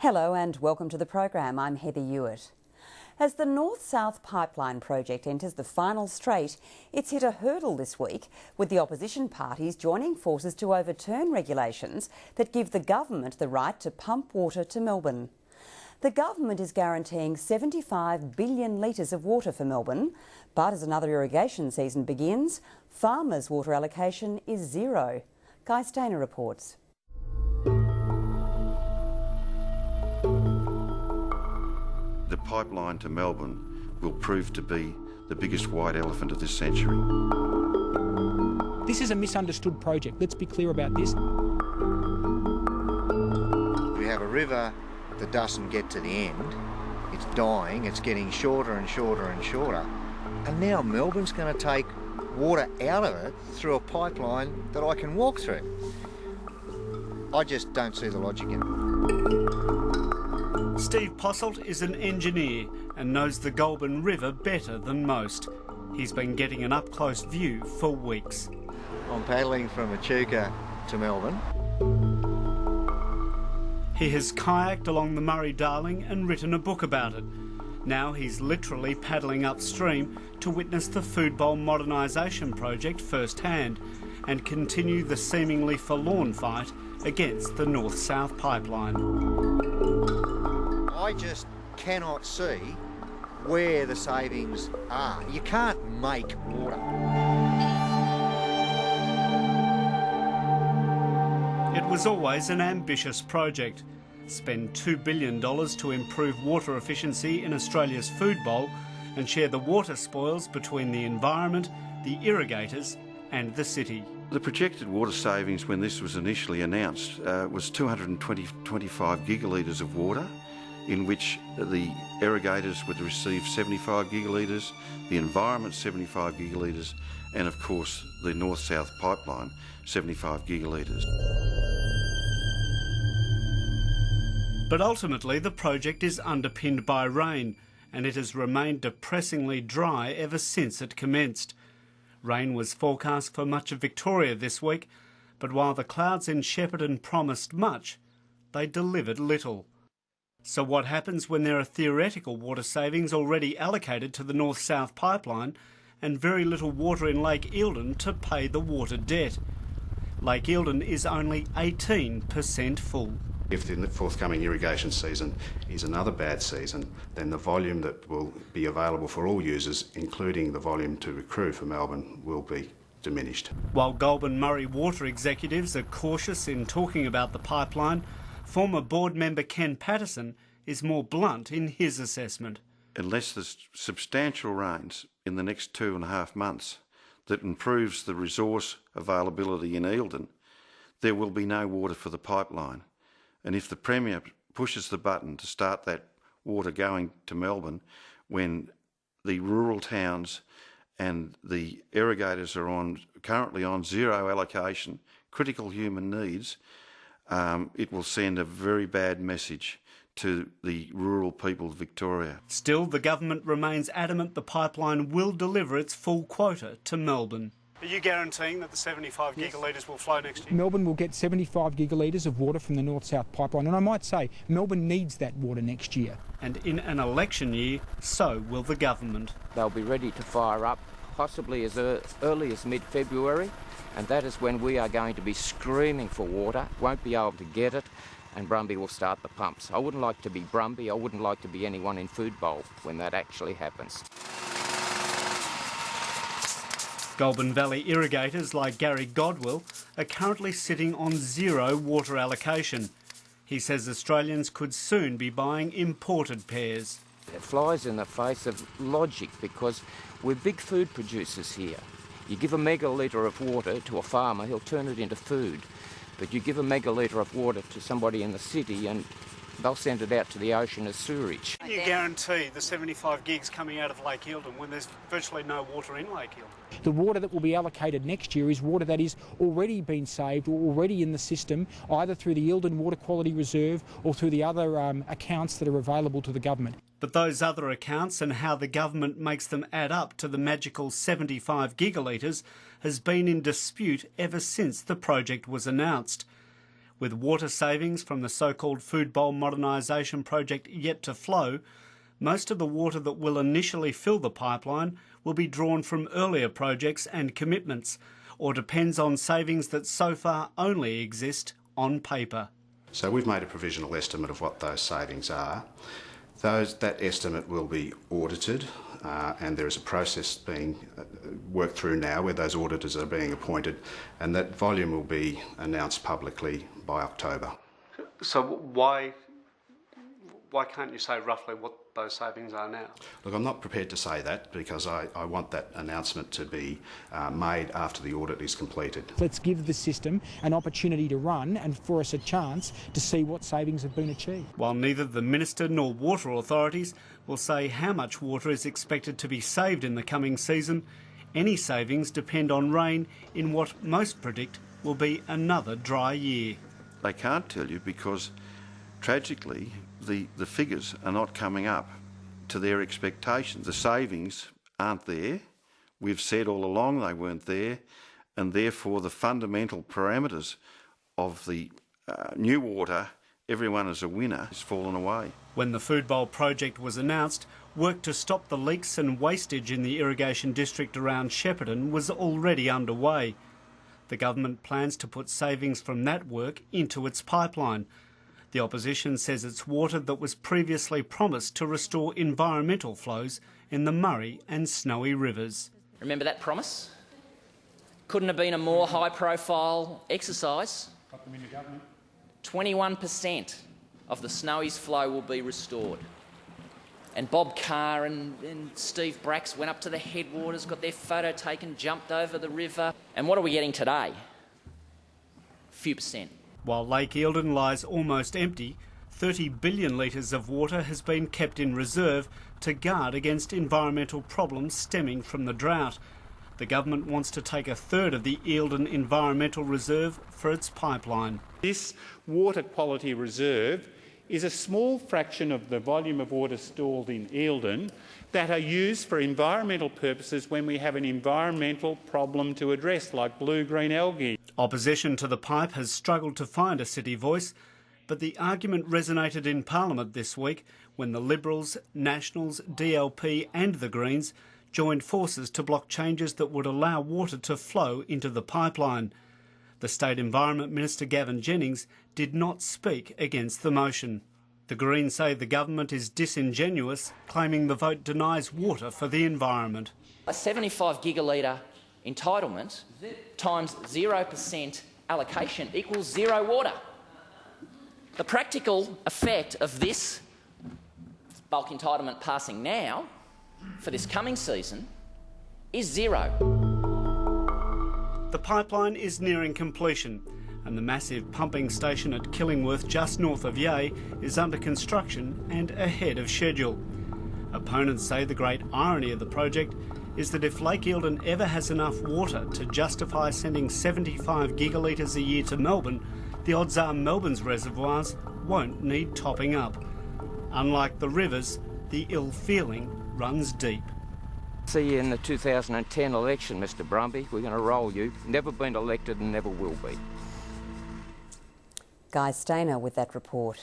Hello and welcome to the program. I'm Heather Hewitt. As the North-South Pipeline project enters the final straight, it's hit a hurdle this week, with the opposition parties joining forces to overturn regulations that give the government the right to pump water to Melbourne. The government is guaranteeing 75 billion litres of water for Melbourne, but as another irrigation season begins, farmers' water allocation is zero. Guy Stainer reports. The pipeline to Melbourne will prove to be the biggest white elephant of this century. This is a misunderstood project. Let's be clear about this. We have a river that doesn't get to the end. It's dying, it's getting shorter and shorter and shorter. And now Melbourne's going to take water out of it through a pipeline that I can walk through. I just don't see the logic in it. Steve Posselt is an engineer and knows the Goulburn River better than most. He's been getting an up-close view for weeks. I'm paddling from Echuca to Melbourne. He has kayaked along the Murray Darling and written a book about it. Now he's literally paddling upstream to witness the food bowl modernisation project firsthand and continue the seemingly forlorn fight against the North-South pipeline. I just cannot see where the savings are. You can't make water. It was always an ambitious project. Spend $2 billion to improve water efficiency in Australia's food bowl and share the water spoils between the environment, the irrigators and the city. The projected water savings when this was initially announced was 25 gigalitres of water, in which the irrigators would receive 75 gigalitres, the environment 75 gigalitres, and of course the North-South pipeline 75 gigalitres. But ultimately the project is underpinned by rain, and it has remained depressingly dry ever since it commenced. Rain was forecast for much of Victoria this week, but while the clouds in Shepparton promised much, they delivered little. So what happens when there are theoretical water savings already allocated to the North-South pipeline and very little water in Lake Eildon to pay the water debt? Lake Eildon is only 18% full. If the forthcoming irrigation season is another bad season, then the volume that will be available for all users, including the volume to accrue for Melbourne, will be diminished. While Goulburn Murray water executives are cautious in talking about the pipeline, former board member Ken Patterson is more blunt in his assessment. Unless there's substantial rains in the next 2.5 months that improves the resource availability in Eildon, there will be no water for the pipeline. And if the Premier pushes the button to start that water going to Melbourne when the rural towns and the irrigators are currently on zero allocation, critical human needs, it will send a very bad message to the rural people of Victoria. Still, the government remains adamant the pipeline will deliver its full quota to Melbourne. Are you guaranteeing that the 75 gigalitres will flow next year? Melbourne will get 75 gigalitres of water from the North-South pipeline, and I might say Melbourne needs that water next year. And in an election year, so will the government. They'll be ready to fire up possibly as early as mid-February, and that is when we are going to be screaming for water, won't be able to get it, and Brumby will start the pumps. I wouldn't like to be Brumby, I wouldn't like to be anyone in food bowl when that actually happens. Goulburn Valley irrigators like Gary Godwill are currently sitting on zero water allocation. He says Australians could soon be buying imported pears. It flies in the face of logic because we're big food producers here. You give a megalitre of water to a farmer, he'll turn it into food. But you give a megalitre of water to somebody in the city and they'll send it out to the ocean as sewerage. Can you guarantee the 75 gigs coming out of Lake Eildon when there's virtually no water in Lake Eildon? The water that will be allocated next year is water that is already been saved or already in the system, either through the Eildon Water Quality Reserve or through the other accounts that are available to the government. But those other accounts and how the government makes them add up to the magical 75 gigalitres has been in dispute ever since the project was announced. With water savings from the so-called food bowl modernisation project yet to flow, most of the water that will initially fill the pipeline will be drawn from earlier projects and commitments, or depends on savings that so far only exist on paper. So we've made a provisional estimate of what those savings are. That estimate will be audited, and there is a process being worked through now where those auditors are being appointed, and that volume will be announced publicly by October. So why can't you say roughly what those savings are now? Look, I'm not prepared to say that because I want that announcement to be made after the audit is completed. Let's give the system an opportunity to run and for us a chance to see what savings have been achieved. While neither the Minister nor water authorities will say how much water is expected to be saved in the coming season, any savings depend on rain in what most predict will be another dry year. They can't tell you because, tragically, the figures are not coming up to their expectations. The savings aren't there. We've said all along they weren't there, and therefore the fundamental parameters of the new water, everyone is a winner, has fallen away. When the food bowl project was announced, work to stop the leaks and wastage in the irrigation district around Shepparton was already underway. The government plans to put savings from that work into its pipeline. The opposition says it's water that was previously promised to restore environmental flows in the Murray and Snowy rivers. Remember that promise? Couldn't have been a more high-profile exercise. 21% of the Snowy's flow will be restored. And Bob Carr and Steve Bracks went up to the headwaters, got their photo taken, jumped over the river. And what are we getting today? A few percent. While Lake Eildon lies almost empty, 30 billion litres of water has been kept in reserve to guard against environmental problems stemming from the drought. The government wants to take a third of the Eildon Environmental Reserve for its pipeline. This water quality reserve is a small fraction of the volume of water stored in Eildon that are used for environmental purposes when we have an environmental problem to address, like blue-green algae. Opposition to the pipe has struggled to find a city voice, but the argument resonated in Parliament this week when the Liberals, Nationals, DLP and the Greens joined forces to block changes that would allow water to flow into the pipeline. The State Environment Minister Gavin Jennings did not speak against the motion. The Greens say the government is disingenuous, claiming the vote denies water for the environment. A 75 gigalitre entitlement times 0% allocation equals zero water. The practical effect of this bulk entitlement passing now for this coming season is zero. The pipeline is nearing completion, and the massive pumping station at Killingworth just north of Yea is under construction and ahead of schedule. Opponents say the great irony of the project is that if Lake Eildon ever has enough water to justify sending 75 gigalitres a year to Melbourne, the odds are Melbourne's reservoirs won't need topping up. Unlike the rivers, the ill feeling runs deep. See you in the 2010 election, Mr. Brumby. We're going to roll you. Never been elected and never will be. Guy Stainer with that report.